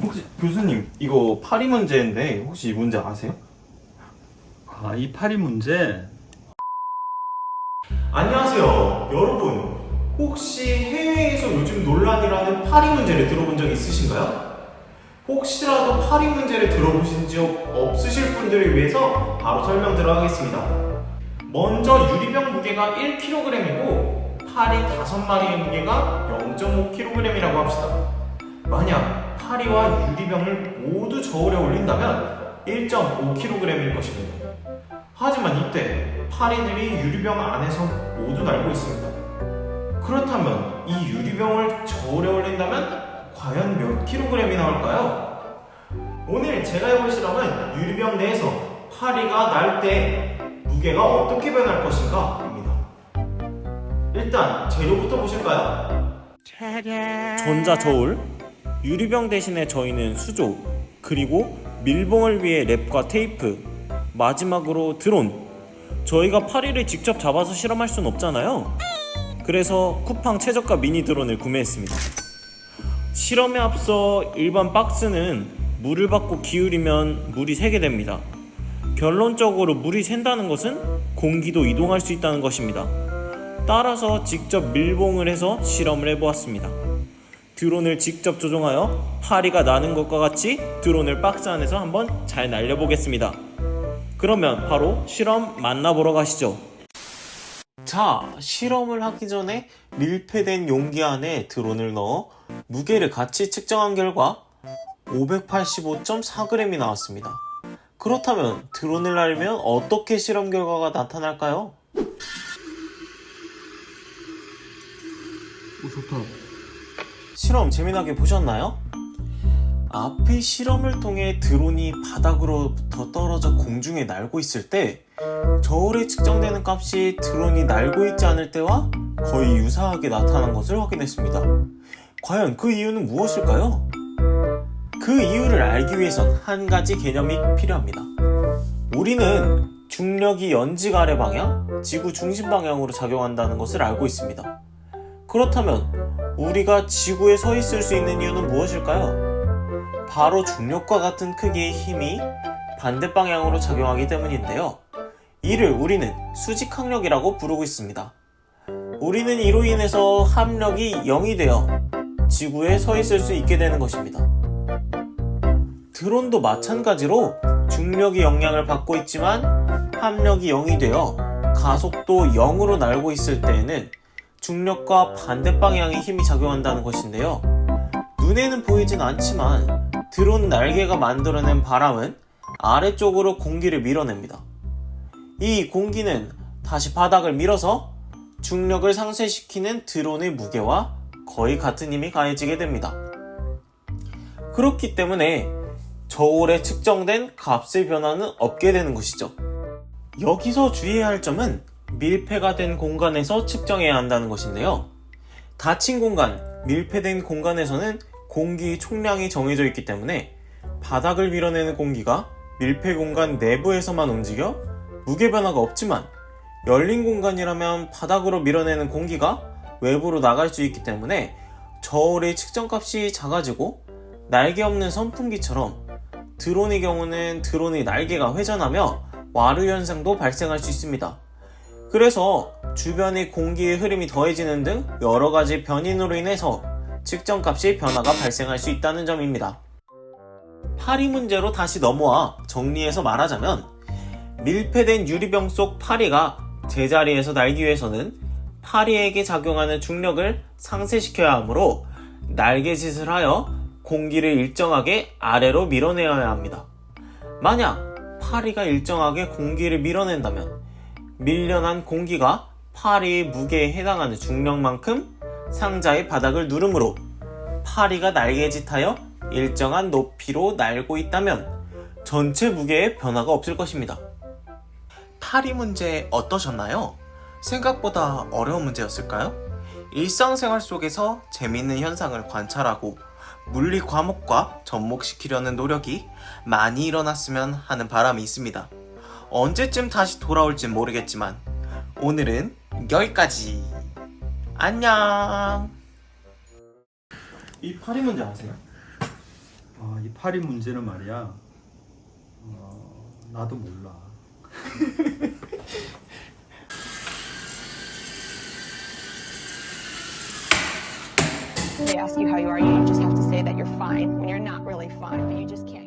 혹시 교수님, 이거 파리 문제인데 혹시 이 문제 아세요? 아, 이 파리 문제? 안녕하세요. 여러분, 혹시 해외에서 요즘 논란이라는 파리 문제를 들어본 적 있으신가요? 혹시라도 파리 문제를 들어보신 적 없으실 분들을 위해서 바로 설명 들어가겠습니다. 먼저 유리병 무게가 1kg이고 파리 5마리의 무게가 0.5kg이라고 합시다. 만약 파리와 유리병을 모두 저울에 올린다면 1.5kg일 것입니다. 하지만 이때 파리들이 유리병 안에서 모두 날고 있습니다. 그렇다면 이 유리병을 저울에 올린다면 과연 몇 킬로그램이 나올까요? 오늘 제가 해볼 실험은 유리병 내에서 파리가 날 때 무게가 어떻게 변할 것인가 입니다. 일단 재료부터 보실까요? 전자저울, 유리병 대신에 저희는 수조, 그리고 밀봉을 위해 랩과 테이프, 마지막으로 드론. 저희가 파리를 직접 잡아서 실험할 순 없잖아요. 그래서 쿠팡 최저가 미니 드론을 구매했습니다. 실험에 앞서 일반 박스는 물을 받고 기울이면 물이 새게 됩니다. 결론적으로 물이 샌다는 것은 공기도 이동할 수 있다는 것입니다. 따라서 직접 밀봉을 해서 실험을 해보았습니다. 드론을 직접 조종하여 파리가 나는 것과 같이 드론을 박스 안에서 한번 잘 날려보겠습니다. 그러면 바로 실험 만나보러 가시죠. 자, 실험을 하기 전에 밀폐된 용기 안에 드론을 넣어 무게를 같이 측정한 결과 585.4g이 나왔습니다. 그렇다면 드론을 날리면 어떻게 실험 결과가 나타날까요? 오, 좋다. 실험 재미나게 보셨나요? 앞의 실험을 통해 드론이 바닥으로부터 떨어져 공중에 날고 있을 때 저울에 측정되는 값이 드론이 날고 있지 않을 때와 거의 유사하게 나타난 것을 확인했습니다. 과연 그 이유는 무엇일까요? 그 이유를 알기 위해선 한 가지 개념이 필요합니다. 우리는 중력이 연직 아래 방향, 지구 중심 방향으로 작용한다는 것을 알고 있습니다. 그렇다면 우리가 지구에 서 있을 수 있는 이유는 무엇일까요? 바로 중력과 같은 크기의 힘이 반대 방향으로 작용하기 때문인데요. 이를 우리는 수직항력이라고 부르고 있습니다. 우리는 이로 인해서 합력이 0이 되어 지구에 서 있을 수 있게 되는 것입니다. 드론도 마찬가지로 중력의 영향을 받고 있지만 합력이 0이 되어 가속도 0으로 날고 있을 때에는 중력과 반대 방향의 힘이 작용한다는 것인데요. 눈에는 보이진 않지만 드론 날개가 만들어낸 바람은 아래쪽으로 공기를 밀어냅니다. 이 공기는 다시 바닥을 밀어서 중력을 상쇄시키는 드론의 무게와 거의 같은 힘이 가해지게 됩니다. 그렇기 때문에 저울에 측정된 값의 변화는 없게 되는 것이죠. 여기서 주의해야 할 점은 밀폐가 된 공간에서 측정해야 한다는 것인데요. 닫힌 공간, 밀폐된 공간에서는 공기 총량이 정해져 있기 때문에 바닥을 밀어내는 공기가 밀폐 공간 내부에서만 움직여 무게 변화가 없지만 열린 공간이라면 바닥으로 밀어내는 공기가 외부로 나갈 수 있기 때문에 저울의 측정값이 작아지고 날개 없는 선풍기처럼 드론의 경우는 드론의 날개가 회전하며 와류 현상도 발생할 수 있습니다. 그래서 주변의 공기의 흐름이 더해지는 등 여러가지 변인으로 인해서 측정값의 변화가 발생할 수 있다는 점입니다. 파리 문제로 다시 넘어와 정리해서 말하자면 밀폐된 유리병 속 파리가 제자리에서 날기 위해서는 파리에게 작용하는 중력을 상쇄시켜야 하므로 날개짓을 하여 공기를 일정하게 아래로 밀어내어야 합니다. 만약 파리가 일정하게 공기를 밀어낸다면 밀려난 공기가 파리의 무게에 해당하는 중력만큼 상자의 바닥을 누르므로 파리가 날개짓하여 일정한 높이로 날고 있다면 전체 무게에 변화가 없을 것입니다. 파리 문제 어떠셨나요? 생각보다 어려운 문제였을까요? 일상생활 속에서 재미있는 현상을 관찰하고 물리 과목과 접목시키려는 노력이 많이 일어났으면 하는 바람이 있습니다. 언제쯤 다시 돌아올진 모르겠지만 오늘은 여기까지. 안녕. 이 파리 문제 아세요? 아, 파리 문제는 말이야. 나도 몰라. They ask you how you are, you just have to say that you're fine when you're not really fine, but you just can't.